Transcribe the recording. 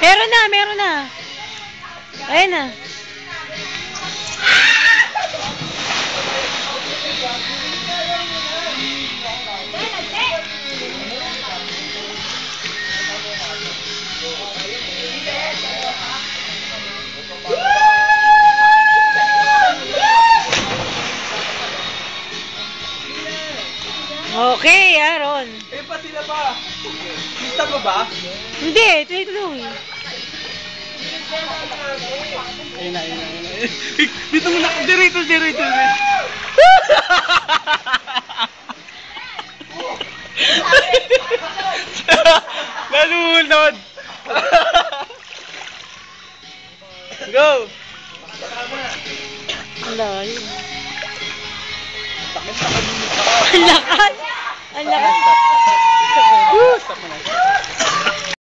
Meron na, meron na. Ayan na. Okay, Aaron. Eh, pa sila pa. Kita mo ba? Hindi, ito. Ayun na. Dito mo na. Dirito. Nalunod. Go. Ang layo. Takot. Ang lakas. Ang lakas. Stop mo na.